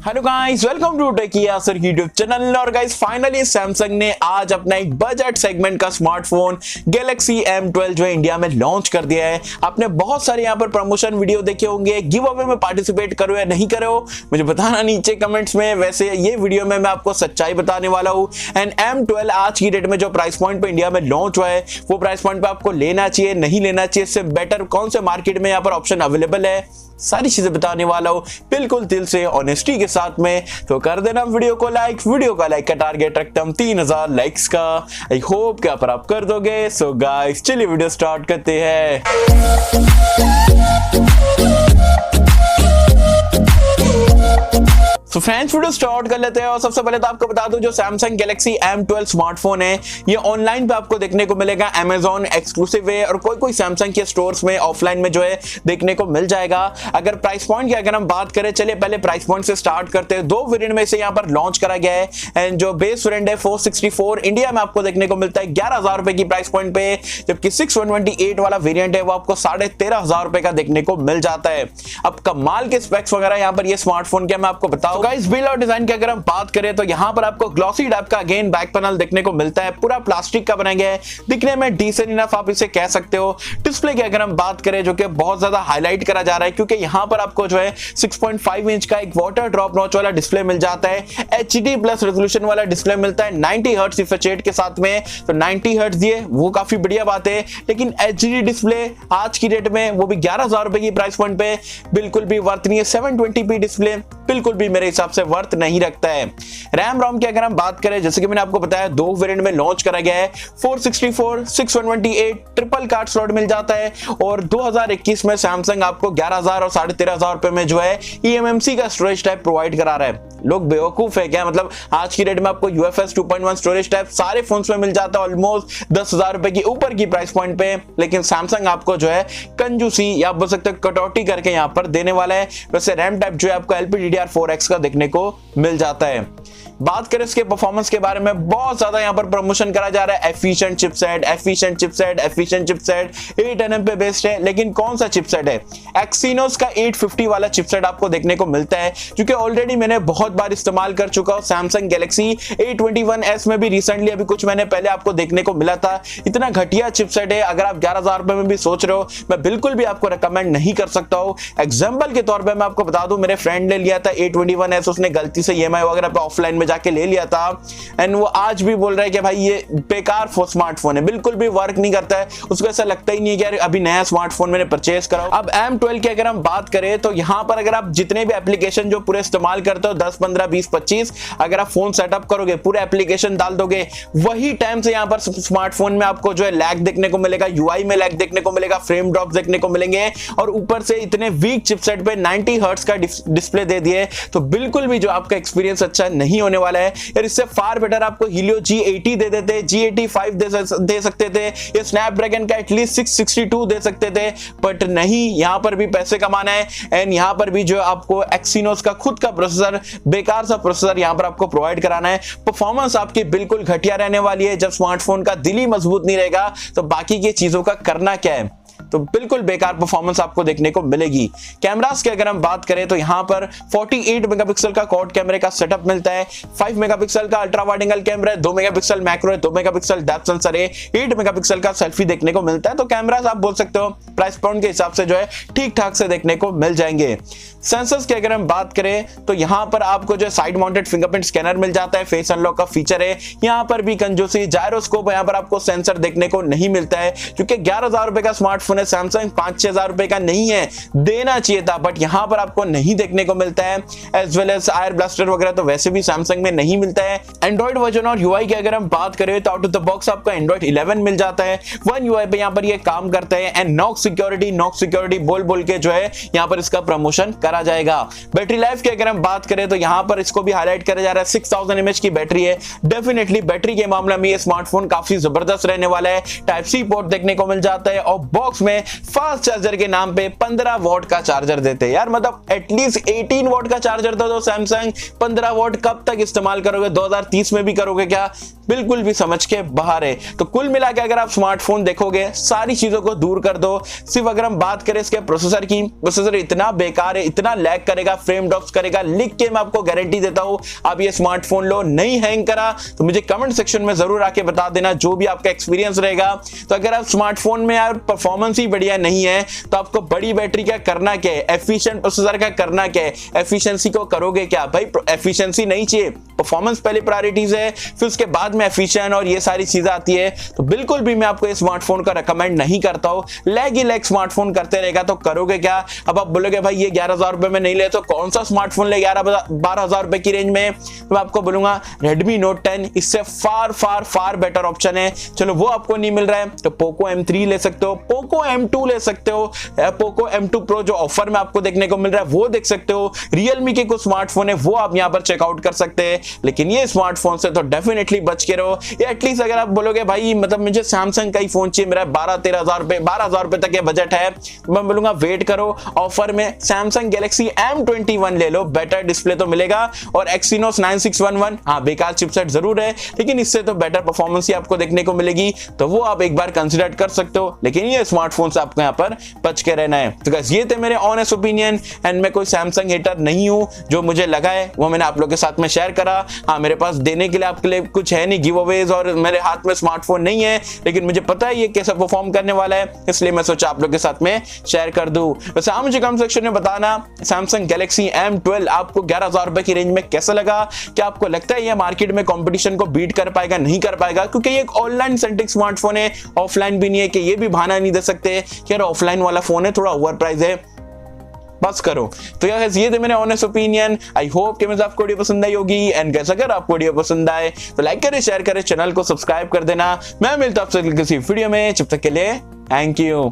Hello guys, welcome to techy Yasar YouTube channel. और guys finally Samsung ने आज अपना एक बजट सेगमेंट का स्मार्टफोन गैलेक्सी M12 जो है इंडिया में लॉन्च कर दिया है। आपने बहुत सारे यहाँ पर प्रमोशन वीडियो देखे होंगे, गिव अवे में पार्टिसिपेट करो या नहीं करो मुझे बताना नीचे कमेंट्स में। वैसे ये वीडियो में मैं आपको सच्चाई बताने वाला हूँ। एंड M12 आज की डेट में जो प्राइस पॉइंट पे इंडिया में लॉन्च हुआ है वो प्राइस पॉइंट पे आपको लेना चाहिए नहीं लेना चाहिए, इससे बेटर कौन से मार्केट में यहाँ पर ऑप्शन अवेलेबल है, सारी चीजें बताने वाला हूं बिल्कुल दिल से ऑनेस्टी के साथ में। तो कर देना वीडियो का लाइक का टारगेट रखता हूं 3000 लाइक्स का। आई होप कि आप कर दोगे। सो गाइस चलिए वीडियो स्टार्ट करते हैं। तो फ्रेंड्स वीडियो स्टार्ट कर लेते हैं। और सबसे पहले तो आपको बता दूं जो सैमसंग गैलेक्सी M12 स्मार्टफोन है ये ऑनलाइन पे आपको देखने को मिलेगा, अमेजॉन एक्सक्लूसिव है और कोई सैमसंग के स्टोर्स में ऑफलाइन में जो है देखने को मिल जाएगा। अगर प्राइस पॉइंट की अगर हम बात करें, चलिए पहले प्राइस पॉइंट से स्टार्ट करते हैं। दो वेरिएंट में से यहाँ पर लॉन्च करा गया है। एंड जो बेस वेरिएंट है 464 इंडिया में आपको देखने को मिलता है 11,000 रुपए की प्राइस पॉइंट पे, जबकि 628 वाला वेरिएंट है वो आपको 13,500 रुपए का देखने को मिल जाता है। अब कमाल के स्पेक्स वगैरह यहाँ पर ये स्मार्टफोन के मैं आपको बताऊं। गाइस बिल्ड और डिजाइन की अगर हम बात करें तो यहाँ पर आपको ग्लॉसी टाइप का अगेन बैक पैनल देखने को मिलता है, पूरा प्लास्टिक का बनाया गया है, दिखने में डिसेंट इनफ आप इसे कह सकते हो। डिस्प्ले की अगर हम बात करें जो कि बहुत ज्यादा हाईलाइट करा जा रहा है क्योंकि यहाँ पर आपको जो है 6.5 इंच का एक वाटर ड्रॉप नॉच वाला डिस्प्ले मिल जाता है, HD प्लस रेजोल्यूशन वाला डिस्प्ले मिलता है 90 हर्ट्ज रिफ्रेश रेट के साथ में। तो 90 हर्ट्ज दिए वो काफी बढ़िया बात है, लेकिन HD डिस्प्ले आज की डेट में वो भी 11,000 रुपए की प्राइस पॉइंट पे बिल्कुल भी वर्थ नहीं है। 720p डिस्प्ले बिल्कुल भी मेरे हिसाब से वर्थ नहीं रखता है। रैम रोम की अगर हम बात करें, जैसे कि मैंने आपको बताया दो वेरिएंट में लॉन्च करा गया है, 464 628 ट्रिपल कार्ड स्लॉट मिल जाता है। और 2021 में सैमसंग आपको 11,000 और 13,500 रुपए में जो है eMMC का स्टोरेज टाइप प्रोवाइड करा रहा है। लोग बेवकूफ है क्या? मतलब आज की डेट में आपको UFS 2.1 स्टोरेज टाइप सारे फोन्स में मिल जाता है ऑलमोस्ट 10,000 रुपए की ऊपर की प्राइस पॉइंट पे, लेकिन सैमसंग आपको जो है कंजूसी या बोल सकते कटौती करके यहाँ पर देने वाला है। वैसे रैम टाइप जो है आपको LPDDR4X का देखने को मिल जाता है। बात करें इसके परफॉर्मेंस के बारे में, बहुत ज्यादा यहाँ पर प्रमोशन करा जा रहा है एफिशिएंट चिपसेट 8nm पे बेस्ड है, लेकिन कौन सा चिपसेट है? एक्सिनोस का 850 वाला चिपसेट आपको देखने को मिलता है, क्योंकि ऑलरेडी मैंने बहुत बार इस्तेमाल कर चुका हूं। सैमसंग गैलेक्सी A21s में भी रिसेंटली अभी कुछ महीने पहले आपको देखने को मिला था। इतना घटिया चिपसेट है, अगर आप 11,000 रुपए में भी सोच रहे हो मैं बिल्कुल भी आपको रिकमेंड नहीं कर सकता हूं। एग्जाम्पल के तौर पर मैं आपको बता दूं, मेरे फ्रेंड ने लिया था A21s, उसने गलती से EMI वगैरह पे ऑफलाइन में जाके ले लिया था एंड वो आज भी बोल रहा है कि भाई ये बेकार स्मार्टफोन है, बिल्कुल भी वर्क नहीं करता है। उसको ऐसा लगता ही नहीं है कि यार अभी नया स्मार्टफोन मैंने परचेज करा। अब M12 की अगर हम बात करें तो यहाँ पर अगर आप जितने भी एप्लीकेशन जो पूरे इस्तेमाल करते हो 10 15 20 25 अगर आप फोन सेटअप करोगे, पूरे एप्लीकेशन डाल दोगे, वही टाइम से यहाँ पर स्मार्टफोन में आपको जो है लैग देखने को मिलेगा, UI में लैग देखने को मिलेगा, फ्रेम ड्रॉप देखने को मिलेंगे और ऊपर से इतने वीक चिपसेट पे 90 हर्ट्ज का डिस्प्ले दे दिए, तो बिल्कुल भी जो आपका एक्सपीरियंस अच्छा नहीं होने वाला है। यार इससे फार बेटर आपको हीलियो G80 दे देते, G85 दे सकते थे, या स्नैपड्रैगन का एटलीस्ट 662 दे सकते थे, बट नहीं, यहां पर भी पैसे कमाना है। एंड यहां पर भी जो आपको एक्सिनोस का खुद का प्रोसेसर, बेकार सा प्रोसेसर यहां पर आपको प्रोवाइड कराना है। परफॉर्मेंस आपकी बिल्कुल घटिया रहने वाली है। जब स्मार्टफोन का दिल ही मजबूत नहीं रहेगा तो बाकी की चीजों का करना क्या है? तो बिल्कुल बेकार परफॉर्मेंस आपको देखने को मिलेगी। कैमरास की अगर हम बात करें तो यहां पर 48 मेगापिक्सल का क्वाड कैमरे का सेटअप मिलता है, 5 मेगापिक्सल का अल्ट्रा वाइड एंगल कैमरा है, 2 मेगापिक्सल मैक्रो है, 2 मेगापिक्सल डेप्थ सेंसर है, 8 मेगापिक्सल का सेल्फी देखने को मिलता है। तो कैमरास आप बोल सकते हो प्राइस पॉइंट के हिसाब से जो है ठीक ठाक से देखने को मिल जाएंगे। सेंसर्स की अगर हम बात करें तो यहां पर आपको जो साइड माउंटेड फिंगरप्रिंट स्कैनर मिल जाता है, फेस अनलॉक का फीचर है, यहां पर भी कंजूसी। जायरोस्कोप यहां पर आपको सेंसर देखने को नहीं मिलता है, क्योंकि 11,000 रुपए का स्मार्टफोन है, सैमसंग 5-6,000 रुपए का नहीं है, देना चाहिए था बट यहां पर आपको नहीं देखने को मिलता है। एज वेल एज आयर ब्लास्टर वगैरह तो वैसे भी सैमसंग में नहीं मिलता है। एंड्रॉइड वर्जन और UI की अगर हम बात करें तो आउट ऑफ द बॉक्स आपको एंड्रॉइड 11 मिल जाता है, One UI पे यहां पर ये काम करता है। एंड नॉक सिक्योरिटी बोल के जो है यहां पर इसका प्रमोशन करा जाएगा। बैटरी लाइफ की अगर हम बात करें तो यहां पर इसको भी हाईलाइट करा जा रहा है, 6000 mAh की बैटरी है। डेफिनेटली बैटरी के मामले में ये स्मार्टफोन काफी जबरदस्त रहने वाला है। टाइप C पोर्ट देखने को मिल जाता है और बॉक्स में फास्ट चार्जर के नाम पे 15 वॉट का चार्जर देते हैं। यार मतलब एटलीस्ट 18 वॉट का चार्जर तो सैमसंग 15 वॉट कब तक इस्तेमाल करोगे? 2030 में भी करोगे क्या? बिल्कुल भी समझ के बाहर है। तो कुल मिला के अगर आप स्मार्टफोन देखोगे, सारी चीजों को दूर कर दो, सिर्फ अगर हम बात करें इसके प्रोसेसर की, प्रोसेसर इतना बेकार है, इतना लैग करेगा, फ्रेम ड्रॉप्स करेगा, लिख के मैं आपको गारंटी देता हूं। आप ये स्मार्टफोन लो, नहीं हैंग करा तो मुझे कमेंट सेक्शन में जरूर आके बता देना, जो भी आपका एक्सपीरियंस रहेगा। तो अगर आप स्मार्टफोन में यार परफॉर्मेंस ही बढ़िया नहीं है तो आपको बड़ी बैटरी का करना क्या है, एफिशिएंट प्रोसेसर का करना क्या है, एफिशिएंसी को करोगे क्या? भाई एफिशिएंसी नहीं चाहिए, परफॉर्मेंस पहले प्रायोरिटीज है, फिर उसके बाद में एफिशिएंट और ये सारी चीजें आती है। तो बिल्कुल भी मैं आपको इस स्मार्टफोन का रेकमेंड नहीं करता हूं। लैग ही लैग स्मार्टफोन करते रहेगा तो करोगे क्या? अब आप बोलोगे भाई ये 11,000 रुपए में नहीं ले तो कौन सा स्मार्टफोन ले 12,000 रुपए की रेंज में? तो मैं आपको बोलूंगा Redmi Note 10 इससे फार फार फार बेटर ऑप्शन है। चलो वो आपको नहीं मिल रहा है तो Poco M3 ले सकते हो, Poco M2 ले सकते हो, Poco M2 Pro जो ऑफर में आपको देखने को मिल रहा है वो देख सकते हो। Realme के कुछ स्मार्टफोन है वो आप यहाँ पर चेकआउट कर सकते हैं, लेकिन ये स्मार्टफोन से तो डेफिनेटली बच के रहो। या एटलीस्ट अगर आप बोलोगे भाई मतलब मुझे सैमसंग का ही फोन चाहिए, मेरा 12-13,000 रुपए 12,000 रुपए तक के बजट है, तो मैं बोलूंगा वेट करो, ऑफर में सैमसंग गैलेक्सी M21 ले लो, बेटर डिस्प्ले तो मिलेगा और Exynos 9611 हाँ बेकार चिपसेट जरूर है लेकिन इससे तो बेटर परफॉर्मेंस ही आपको देखने को मिलेगी, तो वो आप एक बार कंसीडर कर सकते हो। लेकिन ये स्मार्टफोन से आपको यहाँ पर बच के रहना है। तो गाइस ये थे मेरे ऑनेस्ट ओपिनियन एंड मैं कोई सैमसंग हेटर नहीं हूँ, जो मुझे लगा है वो मैंने आप लोगों के साथ में शेयर करा। हाँ मेरे पास देने के लिए आपके लिए कुछ है नहीं, गिव अवेज और मेरे हाथ में स्मार्टफोन नहीं है, लेकिन मुझे पता है ये कैसा परफॉर्म करने वाला है, इसलिए मैं सोचा आप लोगों के साथ में शेयर कर दूं। वैसे आप मुझे कमेंट सेक्शन में बताना सैमसंग गैलेक्सी M12 आपको 11,000 रुपए की रेंज में कैसा लगा? क्या आपको लगता है ये मार्केट में कंपटीशन को बीट कर पाएगा? नहीं कर पाएगा, क्योंकि ये एक ऑनलाइन सेंट्रिक स्मार्टफोन है, ऑफलाइन भी नहीं है कि ये भी बहाना नहीं दे सकते कि यार ऑफलाइन वाला फोन है थोड़ा ओवर प्राइस है, बस करो। तो यार ये थे मेरे ऑनेस्ट ओपिनियन। आई होप कि मुझे आपको वीडियो पसंद आई होगी एंड कैसा अगर आपको वीडियो पसंद आए तो लाइक करें, शेयर करें, चैनल को सब्सक्राइब कर देना। मैं मिलता हूं आपसे किसी वीडियो में, जब तक के लिए थैंक यू।